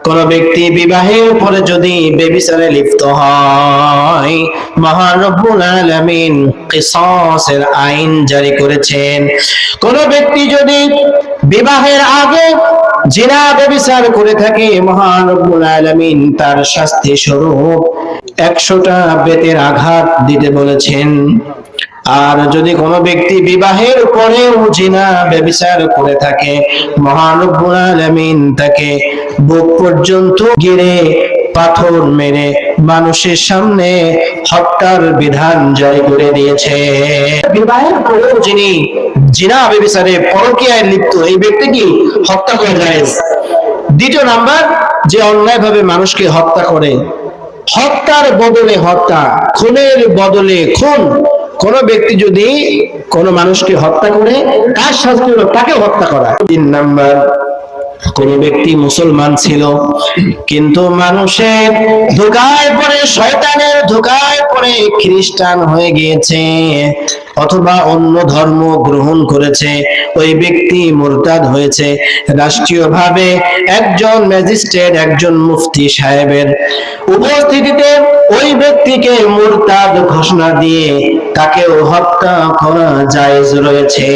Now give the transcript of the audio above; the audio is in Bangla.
কোন ব্যক্তি বিবাহের পরে যদি ব্যভিচারে লিপ্ত হয়, মহান রব্বুল আলামিন কিসাসের আইন জারি করেছেন। কোন ব্যক্তি যদি বিবাহের আগে জিনা ব্যভিচার করে থাকে, মহান রব্বুল আলামিন তার শাস্তি স্বরূপ 100টা বেতের আঘাত দিতে বলেছেন। আর যদি কোনো ব্যক্তি বিবাহের পরেও জিনা ব্যভিচার করে থাকে, মহান রব্বুল আলামিন তাকে বুক পর্যন্ত গিরে পাথর মেরে মানুষের সামনে হত্যার বিধান জারি করে দিয়েছে। বিবাহের পরেও যিনি জিনা ব্যভিচারে পরকীয়ায় লিপ্ত, এই ব্যক্তি কি হত্যা করে যায়। দ্বিতীয় নাম্বার, যে অন্যায়ভাবে মানুষকে হত্যা করে, হত্যার বদলে হত্যা, খুনের বদলে খুন। কোন ব্যক্তি যদি কোন মানুষকে হত্যা করে, তার শাস্তি হলো তাকে হত্যা করা। 3 নাম্বার, কোন ব্যক্তি মুসলমান ছিল কিন্তু মানুষের ধোঁকায় পড়ে, শয়তানের ধোঁকায় পড়ে খ্রিস্টান হয়ে গিয়েছে অথবা অন্য ধর্ম গ্রহণ করেছে, ওই ব্যক্তি মুরতাদ হয়েছে। রাষ্ট্রীয়ভাবে একজন ম্যাজিস্ট্রেট, একজন মুফতি সাহেবের উপস্থিতিতে ওই ব্যক্তিকে মুরতাদ ঘোষণা দিয়ে তাকেও হত্যা করা জায়েজ রয়েছে।